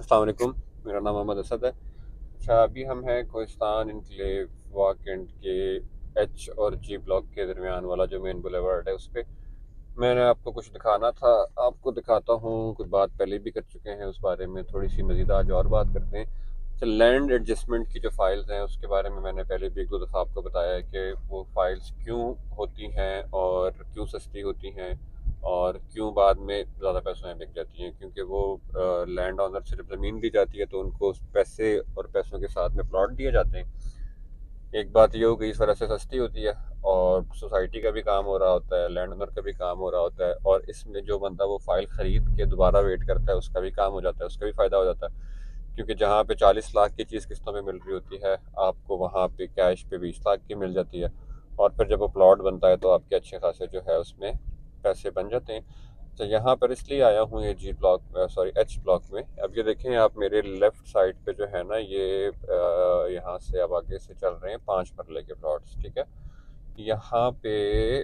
अस्सलाम वालेकुम। मेरा नाम मोहम्मद असद है। अच्छा, अभी हम हैं कोहिस्तान इनक्लेव वाकेंड के एच और जी ब्लॉक के दरमियान वाला जो मेन बुलेवार्ड है उस पर मैंने आपको कुछ दिखाना था। आपको दिखाता हूँ। कुछ बात पहले भी कर चुके हैं उस बारे में, थोड़ी सी मज़ीद आज और बात करते हैं। अच्छा, लैंड एडजस्टमेंट की जो फाइल्स हैं उसके बारे में मैंने पहले भी एक दो दफ़ा आपको बताया है कि वो फाइल्स क्यों होती हैं और क्यों सस्ती होती हैं और क्यों बाद में ज़्यादा पैसों में बिक जाती हैं। क्योंकि वो लैंड ऑनर से जब ज़मीन दी जाती है तो उनको उस पैसे और पैसों के साथ में प्लॉट दिए जाते हैं। एक बात ये हो गई, इस वजह से सस्ती होती है और सोसाइटी का भी काम हो रहा होता है, लैंड ओनर का भी काम हो रहा होता है, और इसमें जो बंदा वो फाइल ख़रीद के दोबारा वेट करता है उसका भी काम हो जाता है, उसका भी फ़ायदा हो जाता है। क्योंकि जहाँ पे 40 लाख की चीज़ किस्तों में मिल रही होती है, आपको वहाँ पे कैश पे 20 लाख की मिल जाती है। और फिर जब वो प्लॉट बनता है तो आपके अच्छे खासे जो है उसमें पैसे बन जाते हैं। तो यहाँ पर इसलिए आया हूँ ये जी ब्लॉक, सॉरी एच ब्लॉक में। अब ये देखें आप, मेरे लेफ़्ट साइड पे जो है ना, ये यहाँ से अब आगे से चल रहे हैं 5 मरले के प्लॉट्स, ठीक है। यहाँ पे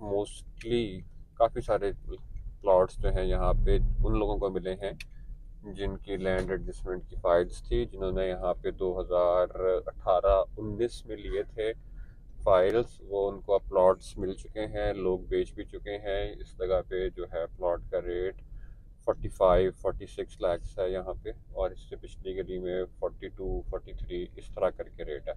मोस्टली काफ़ी सारे प्लॉट्स जो हैं यहाँ पे उन लोगों को मिले हैं जिनकी लैंड एडजस्टमेंट की फाइल्स थी, जिन्होंने यहाँ पे 2018-19 में लिए थे फाइल्स। वो उनको अब प्लॉट्स मिल चुके हैं, लोग बेच भी चुके हैं। इस जगह पे जो है प्लॉट का रेट 45-46 लैक्स है यहाँ पे, और इससे पिछली गली में 42-43 इस तरह करके रेट है,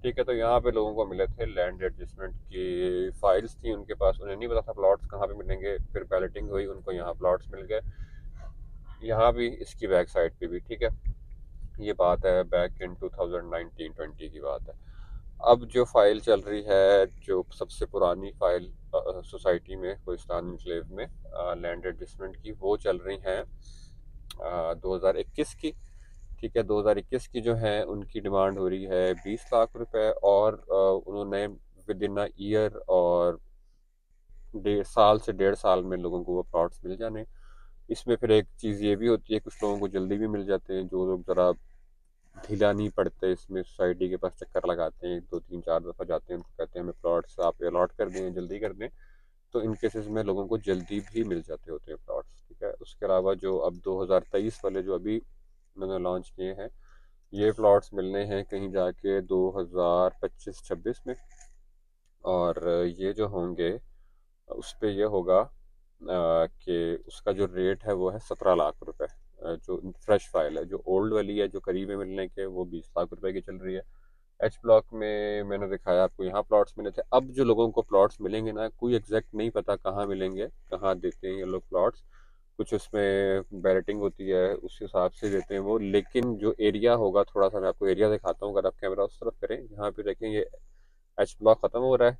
ठीक है। तो यहाँ पे लोगों को मिले थे लैंड एडजस्टमेंट की फाइल्स थी उनके पास, उन्हें नहीं पता था प्लॉट्स कहाँ पे मिलेंगे। फिर बैलेटिंग हुई, उनको यहाँ प्लॉट्स मिल गए। यहाँ भी इसकी बैक साइड पे भी, ठीक है। ये बात है बैक इन 2019-20 की बात है। अब जो फाइल चल रही है, जो सबसे पुरानी फाइल सोसाइटी में कोहिस्तान एन्क्लेव में लैंड एडजस्टमेंट की, वो चल रही हैं 2021 की, ठीक है। 2021 की जो है उनकी डिमांड हो रही है 20 लाख रुपए, और उन्होंने विद इन अ ईयर और 1.5 से 1.5 साल में लोगों को वो प्लॉट्स मिल जाने। इसमें फिर एक चीज़ ये भी होती है, कुछ लोगों को जल्दी भी मिल जाते हैं, जो लोग ज़रा ढीला नहीं पड़ते इसमें, सोसाइटी के पास चक्कर लगाते हैं, 2-3-4 दफ़ा जाते हैं, उनको कहते हैं हमें प्लॉट्स आप अलॉट कर दें, जल्दी कर दें। तो इन केसेस में लोगों को जल्दी भी मिल जाते होते हैं प्लॉट्स, ठीक है। उसके अलावा जो अब 2023 वाले जो अभी उन्होंने लॉन्च किए हैं, ये प्लॉट्स मिलने हैं कहीं जाके 2025-26 में। और ये जो होंगे उस पे ये होगा कि उसका जो रेट है वो है 17 लाख रुपए। जो फ्रेश फाइल है, जो ओल्ड वाली है जो करीब में मिलने के, वो 20 लाख रुपए की चल रही है। एच ब्लॉक में मैंने दिखाया आपको, यहाँ प्लॉट्स मिले थे। अब जो लोगों को प्लॉट्स मिलेंगे ना, कोई एग्जैक्ट नहीं पता कहाँ मिलेंगे, कहाँ देते हैं ये लोग प्लॉट्स। कुछ उसमें बैलेटिंग होती है, उस हिसाब से देते हैं वो। लेकिन जो एरिया होगा, थोड़ा सा मैं आपको एरिया दिखाता हूँ, अगर आप कैमरा उस तरफ करें, यहाँ पे देखें ये एच ब्लॉक ख़त्म हो रहा है,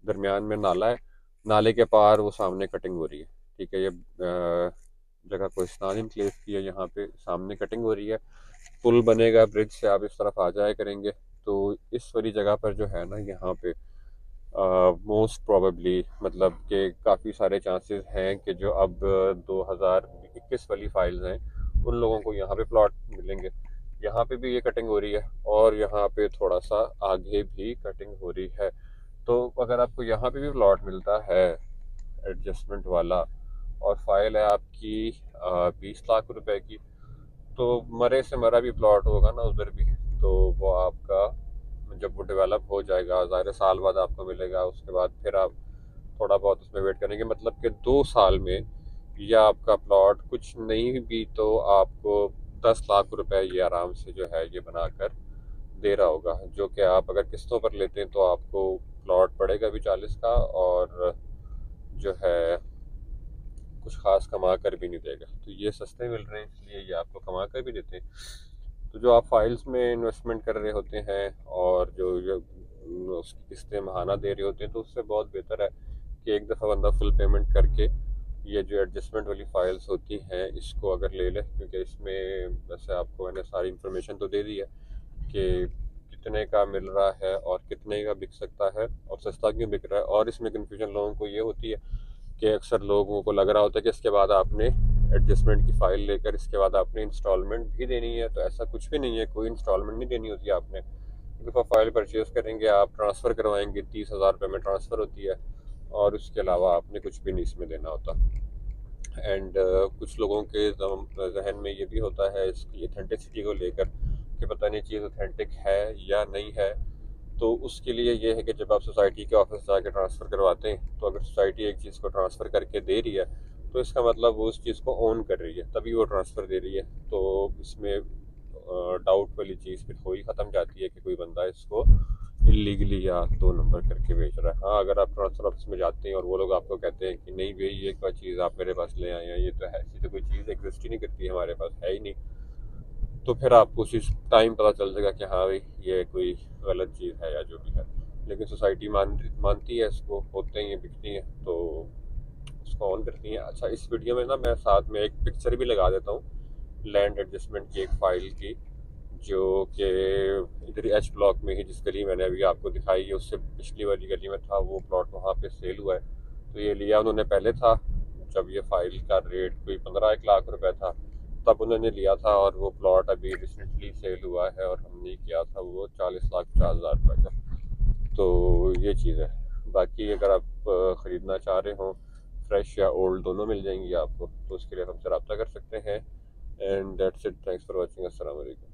दरमियान में नाला है, नाले के पार वो सामने कटिंग हो रही है, ठीक है। ये जगह कोहिस्तान एन्क्लेव की है, यहाँ पे सामने कटिंग हो रही है। पुल बनेगा, ब्रिज से आप इस तरफ आ जाया करेंगे। तो इस वाली जगह पर जो है ना, यहाँ पे मोस्ट प्रोबेबली, मतलब कि काफ़ी सारे चांसेस हैं कि जो अब 2021 वाली फाइल्स हैं उन लोगों को यहाँ पे प्लॉट मिलेंगे। यहाँ पे भी ये कटिंग हो रही है और यहाँ पे थोड़ा सा आगे भी कटिंग हो रही है। तो अगर आपको यहाँ पे भी प्लॉट मिलता है एडजस्टमेंट वाला, और फाइल है आपकी 20 लाख रुपए की, तो मरे से मरा भी प्लॉट होगा ना उधर भी, तो वो आपका जब वो डेवलप हो जाएगा, ज़ाहिर है साल बाद आपको मिलेगा। उसके बाद फिर आप थोड़ा बहुत उसमें वेट करेंगे, मतलब कि 2 साल में या आपका प्लॉट कुछ नहीं भी तो आपको 10 लाख रुपए ये आराम से जो है ये बनाकर दे रहा होगा। जो कि आप अगर किस्तों पर लेते हैं तो आपको प्लॉट पड़ेगा भी 40 का, और जो है कुछ खास कमा कर भी नहीं देगा। तो ये सस्ते मिल रहे हैं इसलिए ये आपको कमा कर भी देते हैं। तो जो आप फाइल्स में इन्वेस्टमेंट कर रहे होते हैं और जो ये उसकी किस्तें माहाना दे रहे होते हैं, तो उससे बहुत बेहतर है कि एक दफ़ा बंदा फुल पेमेंट करके ये जो एडजस्टमेंट वाली फाइल्स होती हैं इसको अगर ले ले। क्योंकि इसमें वैसे आपको मैंने सारी इन्फॉर्मेशन तो दे दी है कि कितने का मिल रहा है और कितने का बिक सकता है और सस्ता क्यों बिक रहा है। और इसमें कन्फ्यूजन लोगों को ये होती है कि अक्सर लोगों को लग रहा होता है कि इसके बाद आपने एडजस्टमेंट की फ़ाइल लेकर इसके बाद आपने इंस्टॉलमेंट भी देनी है। तो ऐसा कुछ भी नहीं है, कोई इंस्टॉलमेंट नहीं देनी होती है आपने। एक दफ़ा फ़ाइल परचेज़ करेंगे, आप ट्रांसफ़र करवाएंगे, 30,000 रुपये में ट्रांसफ़र होती है, और उसके अलावा आपने कुछ भी नहीं इसमें देना होता। एंड कुछ लोगों के जहन में ये भी होता है इसकी ऑथेंटिसिटी को लेकर कि पता नहीं चीज़ ऑथेंटिक है या नहीं है। तो उसके लिए ये है कि जब आप सोसाइटी के ऑफिस जाके ट्रांसफ़र करवाते हैं, तो अगर सोसाइटी एक चीज़ को ट्रांसफ़र करके दे रही है, तो इसका मतलब वो उस चीज़ को ओन कर रही है, तभी वो ट्रांसफ़र दे रही है। तो इसमें डाउट वाली चीज़ फिर हो ही ख़त्म जाती है कि कोई बंदा इसको इलीगली या 2 नंबर करके बेच रहा है। हाँ, अगर आप ट्रांसफ़र ऑफिस में जाते हैं और वो लोग आपको कहते हैं कि नहीं भई ये क्या चीज़ आप मेरे पास ले आए हैं, ये तो है ऐसी तो कोई चीज़ एग्ज़िस्ट ही नहीं करती, हमारे पास है ही नहीं। तो फिर आपको उसी टाइम पता चल जाएगा कि हाँ भाई ये कोई गलत चीज़ है या जो भी है। लेकिन सोसाइटी मानती है इसको, होते हैं ये बिकती है तो उसको ऑन करती हैं। अच्छा, इस वीडियो में ना मैं साथ में एक पिक्चर भी लगा देता हूँ लैंड एडजस्टमेंट की, एक फ़ाइल की, जो कि इधर एच ब्लॉक में ही जिस गली मैंने अभी आपको दिखाई है उससे पिछली वाली गली में था वो प्लॉट, वहाँ पे सेल हुआ है। तो ये लिया उन्होंने पहले था जब ये फाइल का रेट कोई 15 1 लाख रुपए था, तब उन्होंने लिया था। और वो प्लॉट अभी रिसेंटली सेल हुआ है और हमने किया था वो 40 लाख 50 हज़ार रुपए का। तो ये चीज़ है। बाकी अगर आप ख़रीदना चाह रहे हो, फ्रेश या ओल्ड दोनों मिल जाएंगी आपको, तो उसके लिए हमसे रब्ता कर सकते हैं। And that's it, thanks for watching, अस्सलाम वालेकुम।